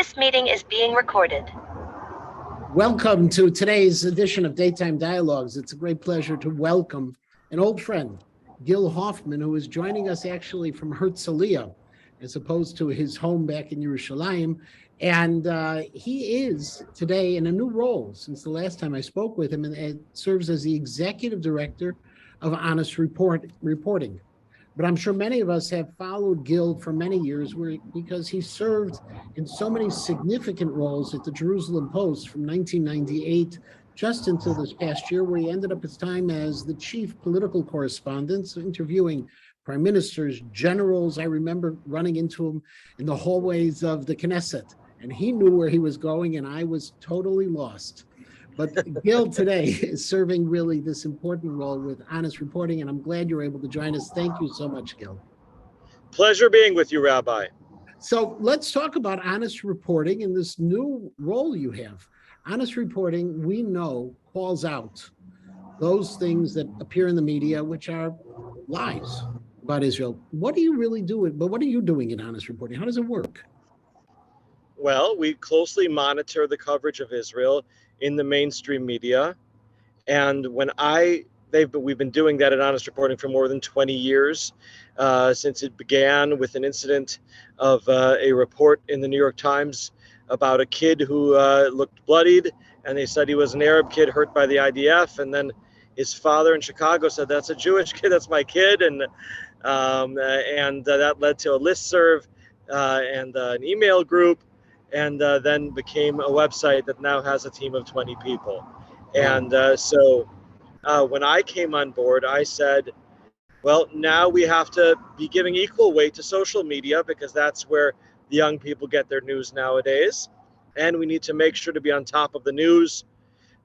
This meeting is being recorded. Welcome to today's edition of Daytime Dialogues. It's a great pleasure to welcome an old friend, Gil Hoffman, who is joining us actually from Herzliya, as opposed to his home back in Yerushalayim. And he is today in a new role since the last time I spoke with him, and serves as the executive director of Honest Reporting. But I'm sure many of us have followed Gil for many years because he served in so many significant roles at the Jerusalem Post from 1998 just until this past year, where he ended up his time as the chief political correspondent, interviewing prime ministers, generals. I remember running into him in the hallways of the Knesset, and he knew where he was going, and I was totally lost. But Gil today is serving really this important role with Honest Reporting, and I'm glad you're able to join us. Thank you so much, Gil. Pleasure being with you, Rabbi. So let's talk about Honest Reporting and this new role you have. Honest Reporting, we know, calls out those things that appear in the media, which are lies about Israel. What do you really do? But what are you doing in Honest Reporting? How does it work? Well, we closely monitor the coverage of Israel in the mainstream media. And we've been doing that at Honest Reporting for more than 20 years, since it began with an incident of a report in the New York Times about a kid who looked bloodied, and they said he was an Arab kid hurt by the IDF. And then his father in Chicago said, "That's a Jewish kid, that's my kid." And that led to a listserv and an email group, and then became a website that now has a team of 20 people. And so when I came on board, I said, well, now we have to be giving equal weight to social media, because that's where the young people get their news nowadays. And we need to make sure to be on top of the news.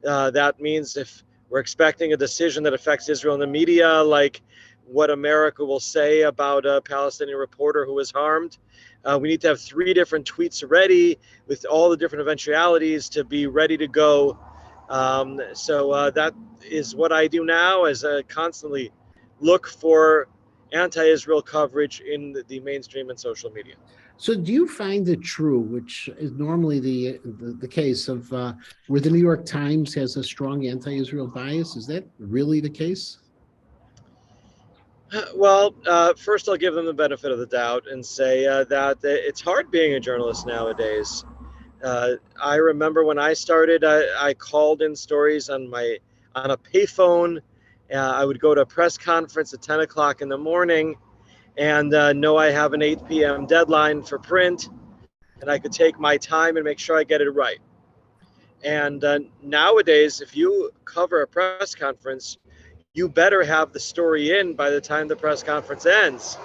That means if we're expecting a decision that affects Israel in the media, like what America will say about a Palestinian reporter who was harmed, we need to have 3 different tweets ready with all the different eventualities to be ready to go. So that is what I do now, as I constantly look for anti-Israel coverage in the mainstream and social media. So do you find it true, which is normally the case of where the New York Times has a strong anti-Israel bias? Is that really the case? Well, first I'll give them the benefit of the doubt and say that it's hard being a journalist nowadays. I remember when I started, I called in stories on a payphone. I would go to a press conference at 10 o'clock in the morning and know I have an 8 p.m. deadline for print, and I could take my time and make sure I get it right. And nowadays, if you cover a press conference, you better have the story in by the time the press conference ends,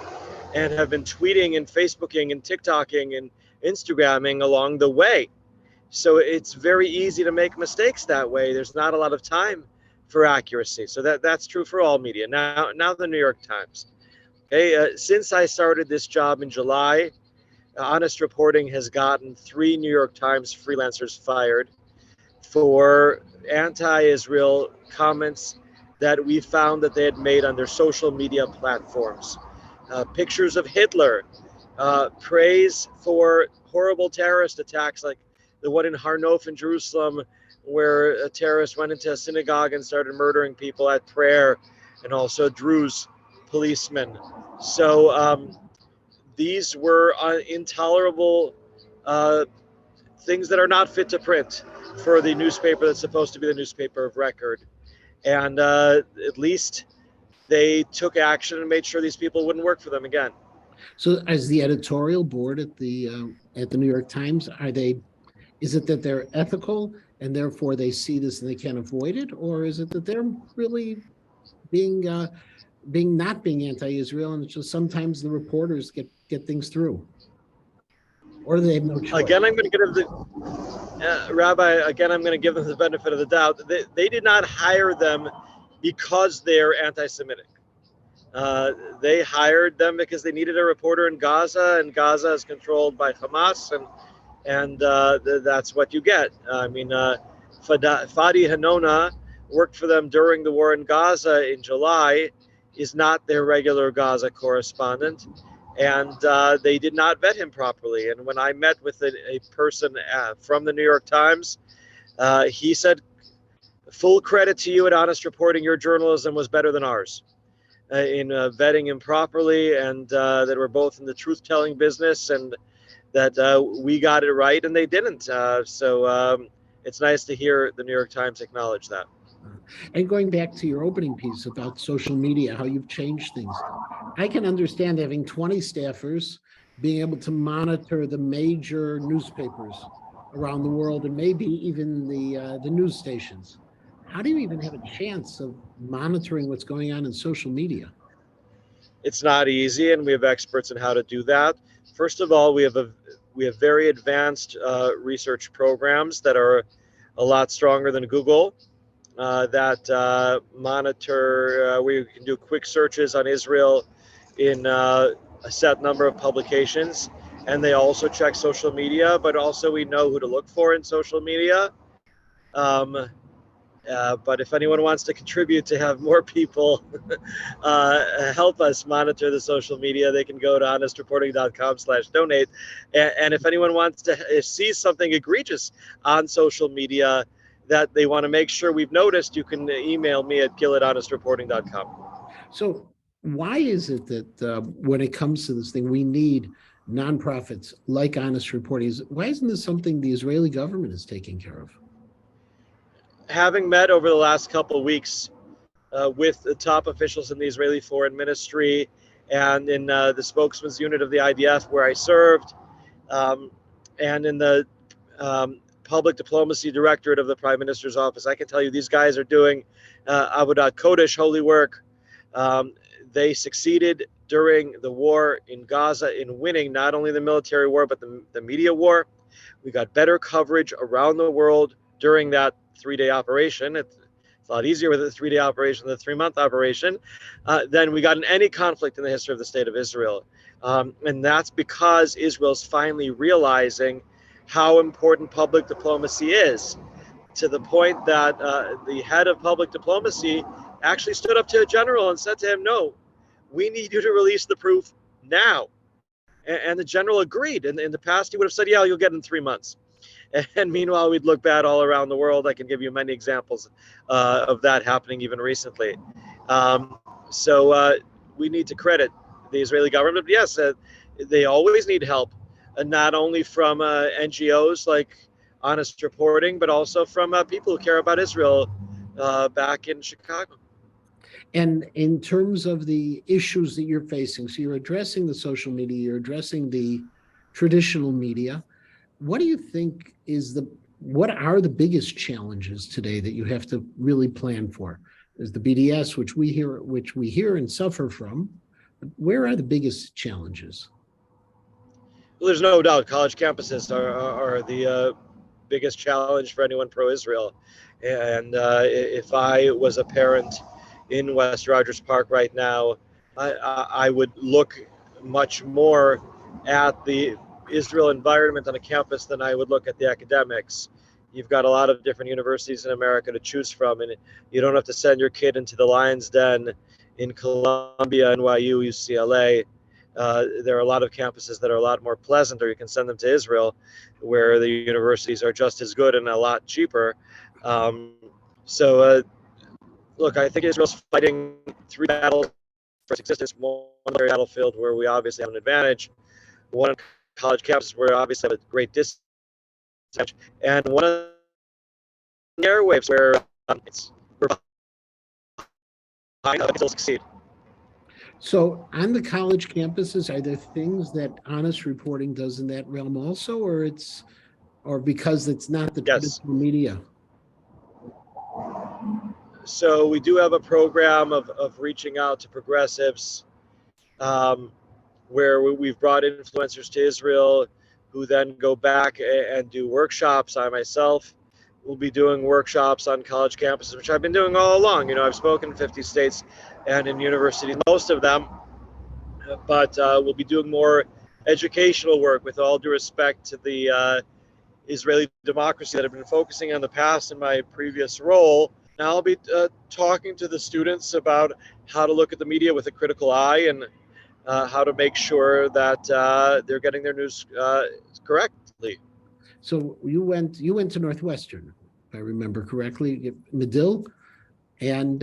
and have been tweeting and Facebooking and TikToking and Instagramming along the way. So it's very easy to make mistakes that way. There's not a lot of time for accuracy. So that's true for all media. Now the New York Times. Okay, since I started this job in July, Honest Reporting has gotten 3 New York Times freelancers fired for anti-Israel comments that we found that they had made on their social media platforms. Pictures of Hitler, praise for horrible terrorist attacks like the one in Har Nof in Jerusalem, where a terrorist went into a synagogue and started murdering people at prayer, and also Druze policemen. So these were intolerable things that are not fit to print for the newspaper that's supposed to be the newspaper of record. And at least they took action and made sure these people wouldn't work for them again. So as the editorial board at the New York Times, is it that they're ethical and therefore they see this and they can't avoid it? Or is it that they're really being anti-Israel, and it's just sometimes the reporters get things through? Or do they have no choice? Again, I'm going to give them Rabbi, again, I'm going to give them the benefit of the doubt. They did not hire them because they're anti-Semitic. They hired them because they needed a reporter in Gaza, and Gaza is controlled by Hamas, and that's what you get. I mean, Fadi Hanona worked for them during the war in Gaza in July, is not their regular Gaza correspondent. and they did not vet him properly. And when I met with a person from the New York Times, he said, "Full credit to you at Honest Reporting. Your journalism was better than ours in vetting him properly, and that we're both in the truth-telling business, and that we got it right, and they didn't." So it's nice to hear the New York Times acknowledge that. And going back to your opening piece about social media, how you've changed things, I can understand having 20 staffers being able to monitor the major newspapers around the world and maybe even the news stations. How do you even have a chance of monitoring what's going on in social media? It's not easy, and we have experts in how to do that. First of all, we have very advanced research programs that are a lot stronger than Google, that monitor. We can do quick searches on Israel in a set number of publications, and they also check social media. But also, we know who to look for in social media. Um, but if anyone wants to contribute to have more people help us monitor the social media, they can go to honestreporting.com/donate. And if anyone wants to see something egregious on social media that they want to make sure we've noticed, you can email me at gil@honestreporting.com. So why is it that when it comes to this thing, we need nonprofits like Honest Reporting? Why isn't this something the Israeli government is taking care of? Having met over the last couple of weeks with the top officials in the Israeli Foreign Ministry and in the spokesman's unit of the IDF where I served, and in the public diplomacy directorate of the Prime Minister's office, I can tell you these guys are doing Avodat Kodesh, holy work. They succeeded during the war in Gaza in winning not only the military war, but the media war. We got better coverage around the world during that 3-day operation. It's a lot easier with a 3-day operation than a 3-month operation than we got in any conflict in the history of the state of Israel. And that's because Israel's finally realizing how important public diplomacy is, to the point that the head of public diplomacy actually stood up to a general and said to him, "No, we need you to release the proof now." And the general agreed. And in the past, he would have said, "Yeah, you'll get it in 3 months." And meanwhile, we'd look bad all around the world. I can give you many examples of that happening even recently. So we need to credit the Israeli government. But yes, they always need help, not only from NGOs like Honest Reporting, but also from people who care about Israel back in Chicago. And in terms of the issues that you're facing, so you're addressing the social media, you're addressing the traditional media. What do you think what are the biggest challenges today that you have to really plan for? There's the BDS, which we hear and suffer from. But where are the biggest challenges? Well, there's no doubt college campuses are the biggest challenge for anyone pro-Israel. And if I was a parent in West Rogers Park right now, I would look much more at the Israel environment on a campus than I would look at the academics. You've got a lot of different universities in America to choose from, and you don't have to send your kid into the Lion's Den in Columbia, NYU, UCLA. There are a lot of campuses that are a lot more pleasant, or you can send them to Israel, where the universities are just as good and a lot cheaper. So look, I think Israel's fighting 3 battles for its existence. One battlefield where we obviously have an advantage, one on college campuses where we obviously have a great disadvantage, and one of the airwaves where we're behind, but still succeed. So on the college campuses, are there things that Honest Reporting does in that realm also, or because it's not the traditional media? So we do have a program of reaching out to progressives, where we've brought influencers to Israel who then go back and do workshops. I myself will be doing workshops on college campuses, which I've been doing all along. You know, I've spoken in 50 states and in universities, most of them, but we'll be doing more educational work, with all due respect to the Israeli democracy that I've been focusing on the past in my previous role. Now I'll be talking to the students about how to look at the media with a critical eye, and how to make sure that they're getting their news correctly. So you went to Northwestern, if I remember correctly, Medill, and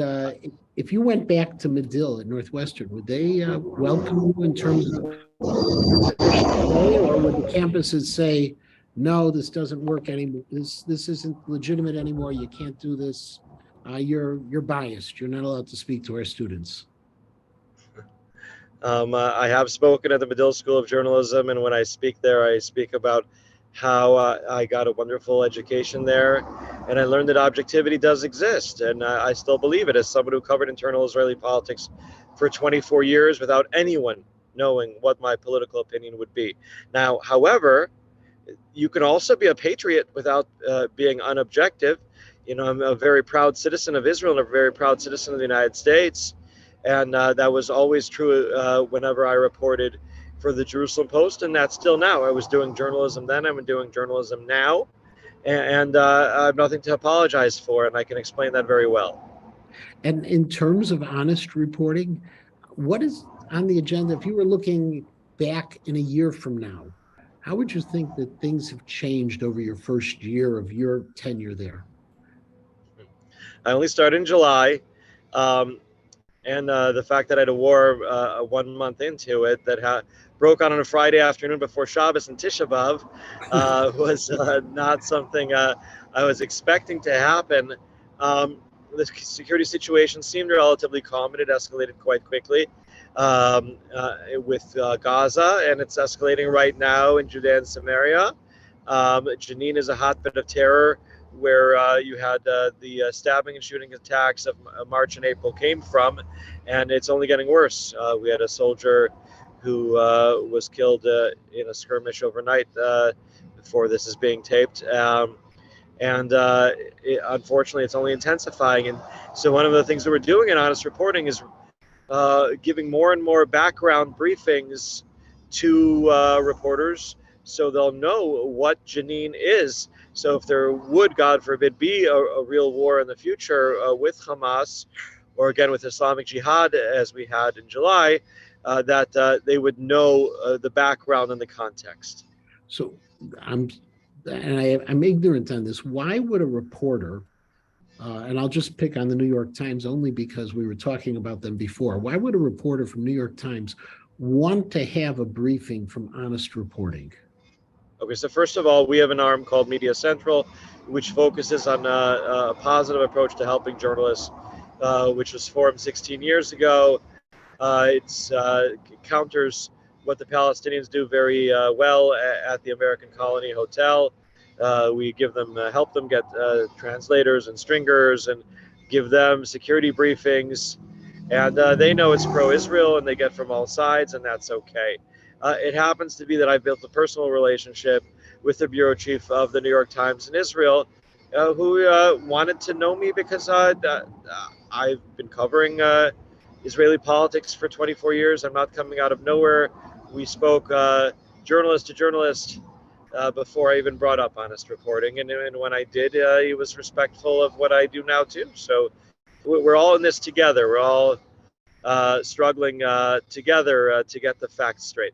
if you went back to Medill at Northwestern, would they welcome you in terms of your position today, or would the campuses say, no, this doesn't work anymore. This isn't legitimate anymore. You can't do this. You're biased. You're not allowed to speak to our students. I have spoken at the Medill School of Journalism, and when I speak there, I speak about how I got a wonderful education there, and I learned that objectivity does exist, and I still believe it as someone who covered internal Israeli politics for 24 years without anyone knowing what my political opinion would be. Now, however, you can also be a patriot without being unobjective. You know, I'm a very proud citizen of Israel and a very proud citizen of the United States. And that was always true whenever I reported for the Jerusalem Post, and that's still now. I was doing journalism then, I'm doing journalism now, and I have nothing to apologize for, and I can explain that very well. And in terms of honest reporting, what is on the agenda? If you were looking back in a year from now, how would you think that things have changed over your first year of your tenure there? I only started in July. And the fact that I had a war 1 month into it that broke out on a Friday afternoon before Shabbos and Tisha B'Av was not something I was expecting to happen. The security situation seemed relatively calm, and it escalated quite quickly with Gaza, and it's escalating right now in Judea and Samaria. Jenin is a hotbed of terror where you had the stabbing and shooting attacks of March and April came from, and it's only getting worse. We had a soldier who was killed in a skirmish overnight before this is being taped. Unfortunately, it's only intensifying. And so one of the things that we're doing in Honest Reporting is giving more and more background briefings to reporters so they'll know what Jenin is. So if there would, God forbid, be a real war in the future with Hamas, or again with Islamic Jihad, as we had in July, that they would know the background and the context. So I'm ignorant on this. Why would a reporter, and I'll just pick on the New York Times only because we were talking about them before. Why would a reporter from New York Times want to have a briefing from Honest Reporting? Okay, so first of all, we have an arm called Media Central, which focuses on a positive approach to helping journalists, which was formed 16 years ago. It counters what the Palestinians do very well at the American Colony Hotel. We give them, help them get translators and stringers, and give them security briefings. And they know it's pro-Israel, and they get from all sides, and that's okay. It happens to be that I've built a personal relationship with the bureau chief of the New York Times in Israel, who wanted to know me because I've been covering Israeli politics for 24 years. I'm not coming out of nowhere. We spoke journalist to journalist before I even brought up Honest Reporting. And when I did, he was respectful of what I do now, too. So we're all in this together. We're all struggling together to get the facts straight.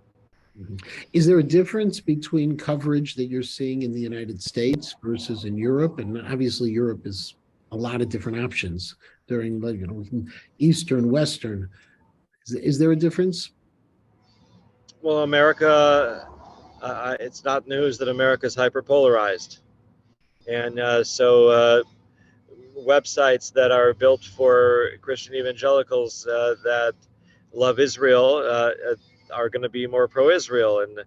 Is there a difference between coverage that you're seeing in the United States versus in Europe? And obviously Europe is a lot of different options during, Eastern, Western. Is there a difference? Well, America, it's not news that America is hyperpolarized. And so websites that are built for Christian evangelicals that love Israel are going to be more pro-Israel, and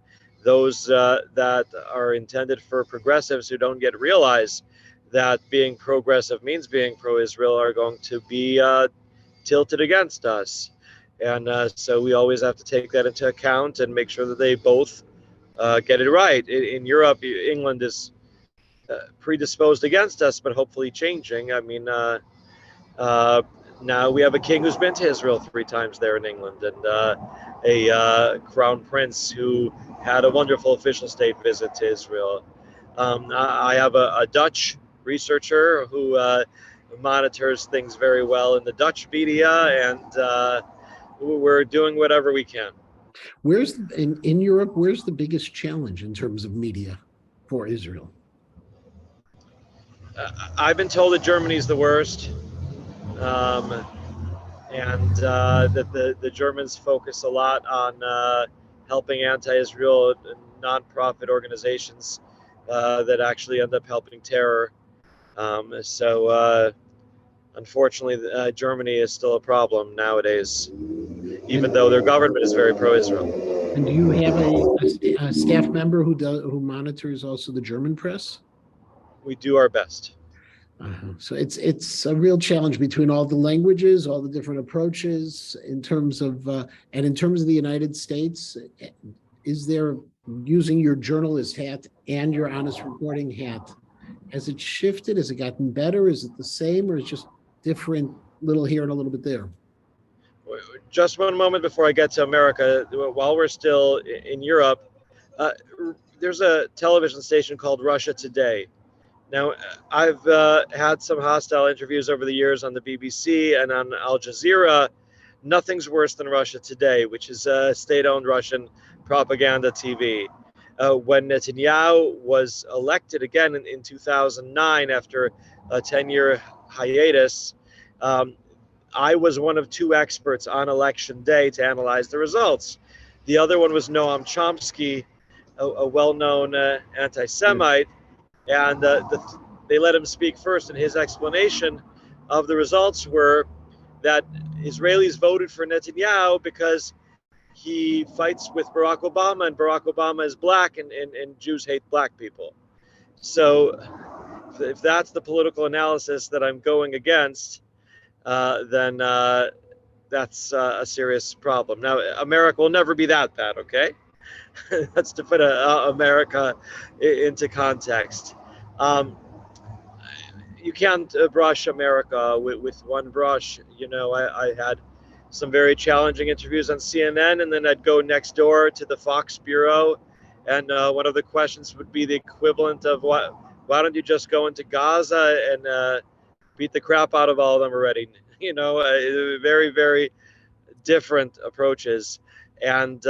those that are intended for progressives who don't yet realize that being progressive means being pro-Israel are going to be tilted against us. And so we always have to take that into account and make sure that they both get it right. In Europe, England is predisposed against us, but hopefully changing. I mean, now we have a king who's been to Israel 3 times there in England, and a crown prince who had a wonderful official state visit to Israel. I have a Dutch researcher who monitors things very well in the Dutch media, and we're doing whatever we can. Where's in Europe, where's the biggest challenge in terms of media for Israel? I've been told that Germany's the worst, um, and that the Germans focus a lot on helping anti-Israel nonprofit organizations that actually end up helping terror. So unfortunately, Germany is still a problem nowadays, even And though their government is very pro-Israel. and do you have a staff member who monitors also the German press? We do our best. So it's a real challenge between all the languages, all the different approaches in terms of and in terms of the United States. Is there, using your journalist hat and your honest reporting hat, has it shifted? Has it gotten better? Is it the same, or is it just different, little here and a little bit there? Just one moment before I get to America, while we're still in Europe, uh, there's a television station called Russia Today. Now, I've had some hostile interviews over the years on the BBC and on Al Jazeera. Nothing's worse than Russia Today, which is a state-owned Russian propaganda TV. When Netanyahu was elected again in 2009 after a 10-year hiatus, I was one of two experts on election day to analyze the results. The other one was Noam Chomsky, a well-known anti-Semite, and they let him speak first, and his explanation of the results were that Israelis voted for Netanyahu because he fights with Barack Obama, and Barack Obama is black, and Jews hate black people. So if that's the political analysis that I'm going against, then that's a serious problem. Now, America will never be that bad, okay? That's to put America into context. You can't brush America with one brush. You know, I had some very challenging interviews on CNN, and then I'd go next door to the Fox Bureau, and one of the questions would be the equivalent of, why don't you just go into Gaza and beat the crap out of all of them already? You know, very, very different approaches. And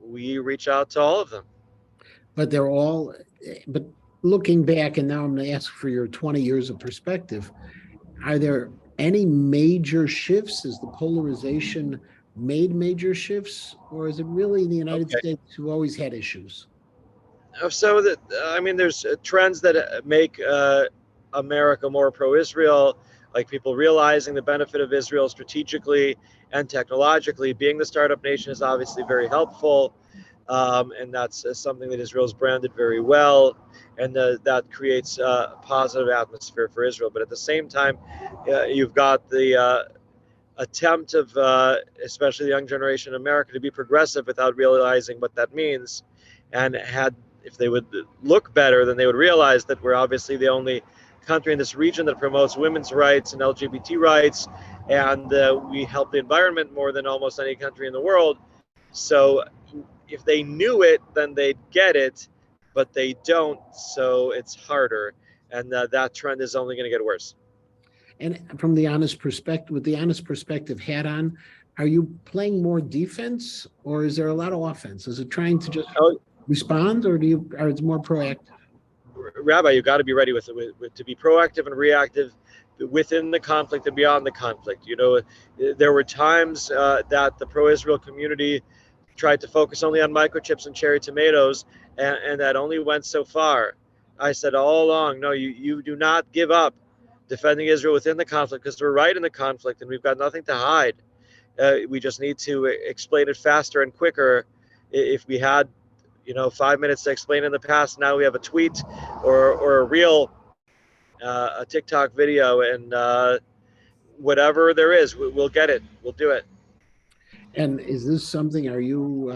we reach out to all of them. But they're all, but looking back, and now I'm going to ask for your 20 years of perspective, are there any major shifts? Has the polarization made major shifts, or is it really the United States who always had issues? So that, I mean, there's trends that make America more pro-Israel, like people realizing the benefit of Israel strategically and technologically. Being the startup nation is obviously very helpful, and that's something that Israel's branded very well, and that creates a positive atmosphere for Israel. But at the same time, you've got the attempt of especially the young generation in America to be progressive without realizing what that means. And if they would look better, then they would realize that we're obviously the only country in this region that promotes women's rights and LGBT rights, and we help the environment more than almost any country in the world. So if they knew it, then they'd get it, but they don't, so it's harder, and that trend is only going to get worse. And from the honest perspective, with the honest perspective hat on, are you playing more defense, or is there a lot of offense? Is it trying to just respond, or are it's more proactive? Rabbi, you got to be ready to be proactive and reactive within the conflict and beyond the conflict. You know, there were times that the pro-Israel community tried to focus only on microchips and cherry tomatoes, and that only went so far. I said all along, no, you do not give up defending Israel within the conflict, because we're right in the conflict and we've got nothing to hide. We just need to explain it faster and quicker. If we had 5 minutes to explain in the past, now we have a tweet or a reel, a TikTok video, and whatever there is, we'll get it. We'll do it. And is this something, are you,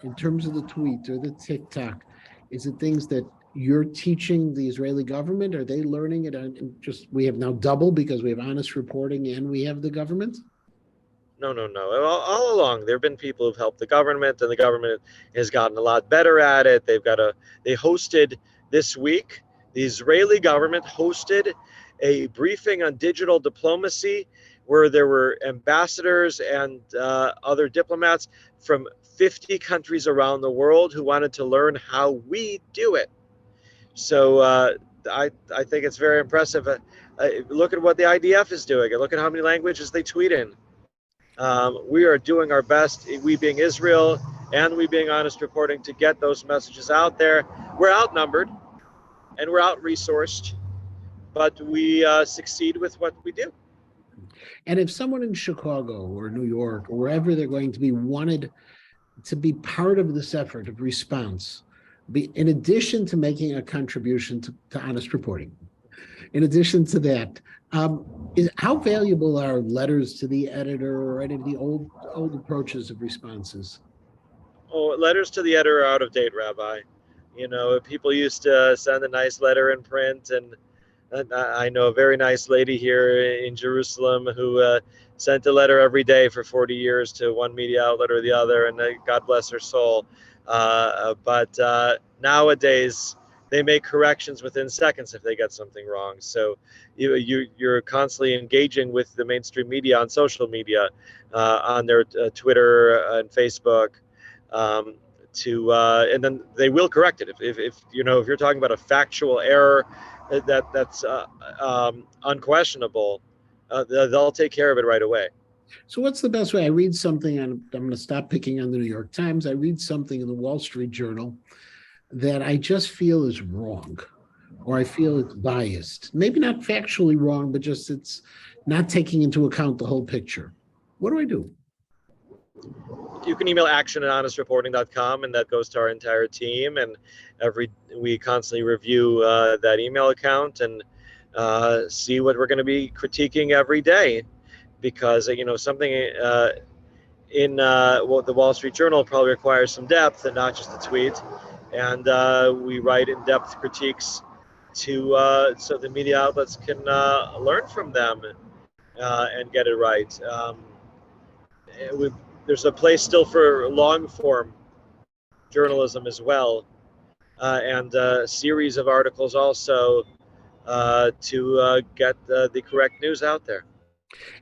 in terms of the tweet or the TikTok, is it things that you're teaching the Israeli government? Are they learning it? And just, we have now double because we have honest reporting and we have the government? No. All along, there have been people who've helped the government, and the government has gotten a lot better at it. They hosted this week, the Israeli government hosted a briefing on digital diplomacy, where there were ambassadors and other diplomats from 50 countries around the world who wanted to learn how we do it. So I think it's very impressive. Look at what the IDF is doing, and look at how many languages they tweet in. We are doing our best, we being Israel and we being Honest Reporting, to get those messages out there. We're outnumbered and we're out-resourced, but we succeed with what we do. And if someone in Chicago or New York or wherever they're going to be wanted to be part of this effort of response, in addition to making a contribution to Honest Reporting, in addition to that, how valuable are letters to the editor or any of the old approaches of responses? Oh, letters to the editor are out of date, Rabbi. You know, people used to send a nice letter in print, and I know a very nice lady here in Jerusalem who sent a letter every day for 40 years to one media outlet or the other, and God bless her soul. But nowadays, they make corrections within seconds if they get something wrong. So you're constantly engaging with the mainstream media on social media, on their Twitter and Facebook, and then they will correct it. If you're talking about a factual error that's unquestionable, they'll take care of it right away. So what's the best way? I read something, and I'm going to stop picking on the New York Times. I read something in the Wall Street Journal that I just feel is wrong, or I feel it's biased. Maybe not factually wrong, but just it's not taking into account the whole picture. What do I do? You can email action@honestreporting.com, and that goes to our entire team. And we constantly review that email account and see what we're going to be critiquing every day, because something in the Wall Street Journal probably requires some depth and not just a tweet. And we write in-depth critiques so the media outlets can learn from them and get it right. There's a place still for long-form journalism as well, and a series of articles also to get the correct news out there.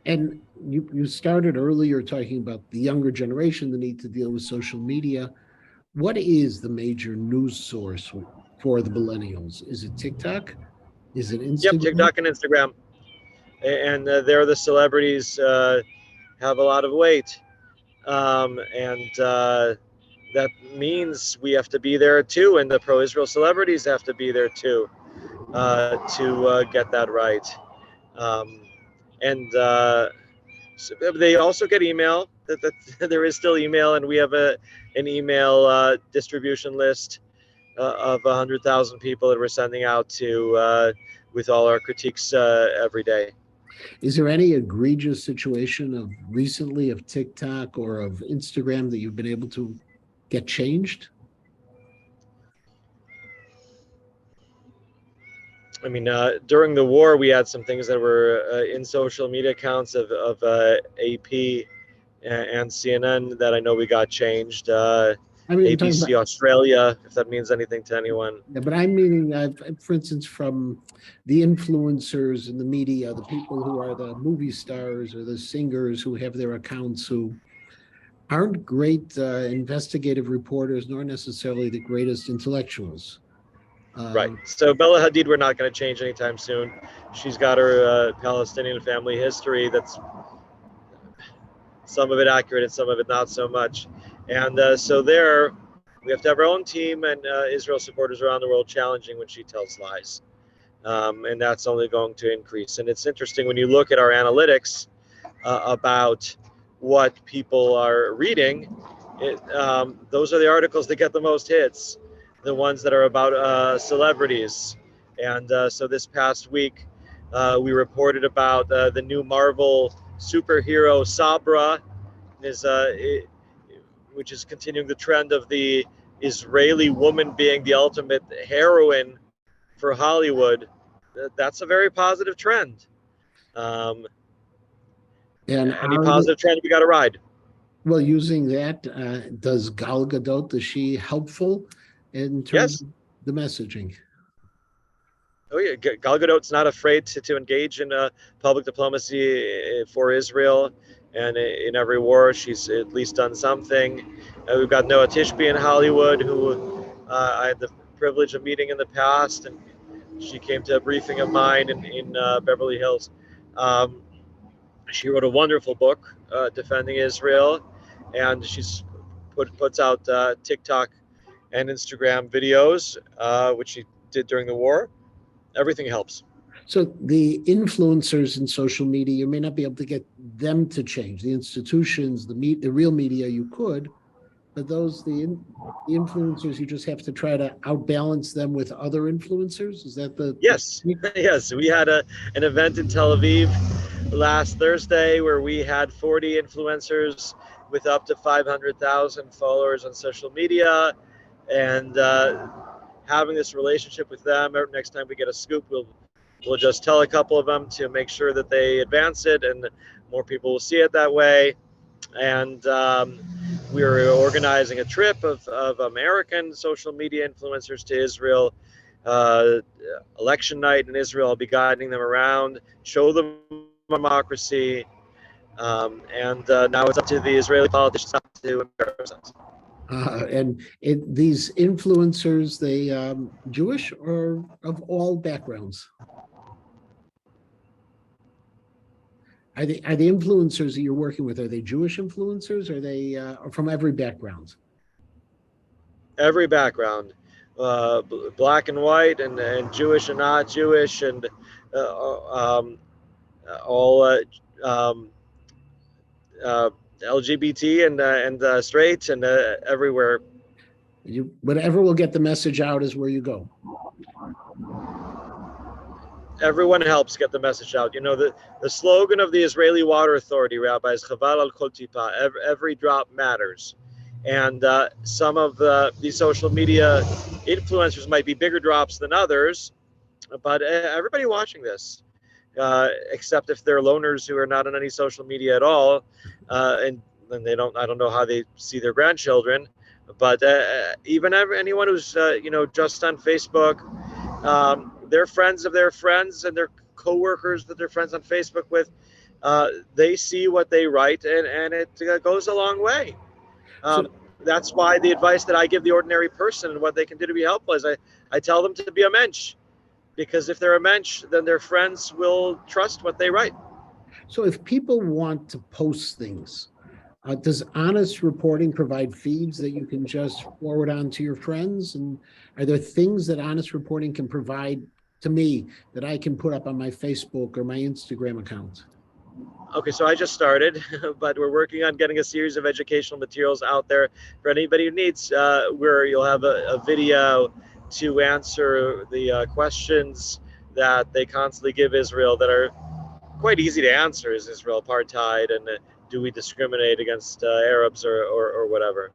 And you started earlier talking about the younger generation, the need to deal with social media. What is the major news source for the millennials? Is it TikTok? Is it Instagram? Yep, TikTok and Instagram. And there the celebrities have a lot of weight. And that means we have to be there too, and the pro-Israel celebrities have to be there too, to get that right. And so they also get email. There is still email, and we have an email distribution list of 100,000 people that we're sending out to with all our critiques every day. Is there any egregious situation of recently of TikTok or of Instagram that you've been able to get changed? I mean, during the war, we had some things that were in social media accounts of AP and CNN that I know we got changed. ABC Australia, if that means anything to anyone. Yeah, but I'm meaning, for instance, from the influencers in the media, the people who are the movie stars or the singers who have their accounts who aren't great investigative reporters, nor necessarily the greatest intellectuals. Right. So Bella Hadid, we're not going to change anytime soon. She's got her Palestinian family history that's some of it accurate and some of it not so much. And so there, we have to have our own team and Israel supporters around the world challenging when she tells lies. And that's only going to increase. And it's interesting when you look at our analytics about what people are reading, those are the articles that get the most hits, the ones that are about celebrities. And so this past week, we reported about the new Marvel superhero Sabra, which is continuing the trend of the Israeli woman being the ultimate heroine for Hollywood. That's a very positive trend. And any positive trend, we got to ride. Well, using that, does Gal Gadot, is she helpful in terms of the messaging? Oh yeah, Gal Gadot's not afraid to engage in public diplomacy for Israel. and in every war, she's at least done something. We've got Noah Tishby in Hollywood, who I had the privilege of meeting in the past, and she came to a briefing of mine in Beverly Hills. Um, she wrote a wonderful book defending Israel, and she's puts out TikTok and Instagram videos, which she did during the war. Everything helps. So the influencers in social media, you may not be able to get them to change. The institutions, the real media, you could, but the influencers, you just have to try to outbalance them with other influencers. Is that the Yes, yes. We had an event in Tel Aviv last Thursday where we had 40 influencers with up to 500,000 followers on social media, and having this relationship with them. Next time we get a scoop, we'll just tell a couple of them to make sure that they advance it, and more people will see it that way. And we're organizing a trip of American social media influencers to Israel. Election night in Israel, I'll be guiding them around, show them democracy, and now it's up to the Israeli politicians to embarrass themselves. And these influencers, they Jewish or of all backgrounds? Are the influencers that you're working with, are they Jewish influencers? Or are they from every background? Every background, black and white, and Jewish and not Jewish, and all LGBT and straight, and everywhere. Whatever will get the message out is where you go. Everyone helps get the message out. You know, the slogan of the Israeli Water Authority, Rabbi, is Chaval al Kol Tipa, every drop matters. And some of these social media influencers might be bigger drops than others, but everybody watching this, except if they're loners who are not on any social media at all, and I don't know how they see their grandchildren, but even anyone who's just on Facebook, they're friends of their friends and their coworkers that they're friends on Facebook with. They see what they write, and it goes a long way. That's why the advice that I give the ordinary person and what they can do to be helpful is I tell them to be a mensch, because if they're a mensch, then their friends will trust what they write. So if people want to post things, does Honest Reporting provide feeds that you can just forward on to your friends? And are there things that Honest Reporting can provide to me that I can put up on my Facebook or my Instagram account? Okay, so I just started, but we're working on getting a series of educational materials out there for anybody who needs, where you'll have a video to answer the questions that they constantly give Israel that are quite easy to answer. Is Israel apartheid, and do we discriminate against Arabs or whatever?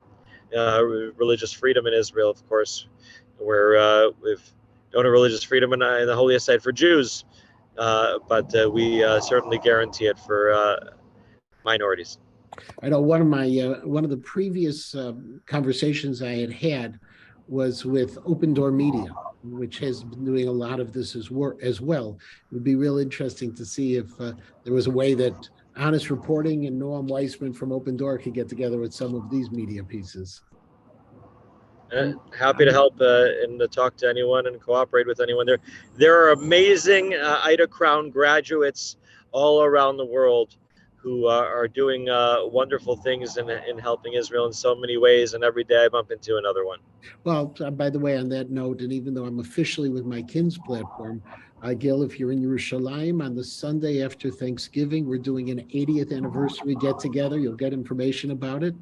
Religious freedom in Israel, of course, where we've don't have religious freedom in the holiest site for Jews, but we certainly guarantee it for minorities. I know one of the previous conversations I had was with Open Door Media, which has been doing a lot of this as well. It would be real interesting to see if there was a way that Honest Reporting and Noam Weissman from Open Door could get together with some of these media pieces. Happy to help and to talk to anyone and cooperate with anyone. There are amazing Ida Crown graduates all around the world who are doing wonderful things in helping Israel in so many ways, and every day I bump into another one. Well, by the way, on that note, and even though I'm officially with my KINS platform, Gil, if you're in Yerushalayim on the Sunday after Thanksgiving, we're doing an 80th anniversary get-together. You'll get information about it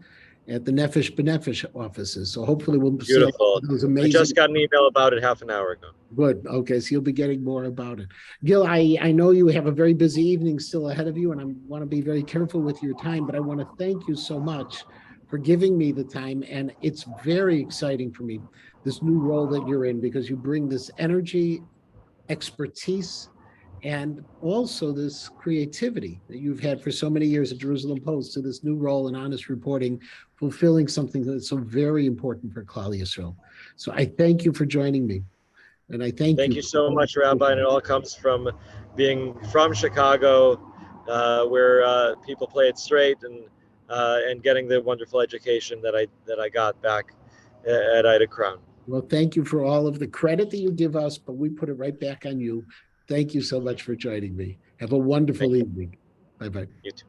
at the Nefesh B'Nefesh offices. So hopefully we'll see those amazing. I just got an email about it half an hour ago. Good. Okay, so you'll be getting more about it. Gil, I know you have a very busy evening still ahead of you, and I want to be very careful with your time, but I want to thank you so much for giving me the time. And it's very exciting for me, this new role that you're in, because you bring this energy, expertise, and also this creativity that you've had for so many years at Jerusalem Post to this new role in Honest Reporting, fulfilling something that's so very important for Klal Yisrael. So I thank you for joining me. And I thank you. Thank you so much, Rabbi. And it all comes from being from Chicago, where people play it straight and getting the wonderful education that I got back at Ida Crown. Well, thank you for all of the credit that you give us, but we put it right back on you. Thank you so much for joining me. Have a wonderful evening. Bye-bye. You too.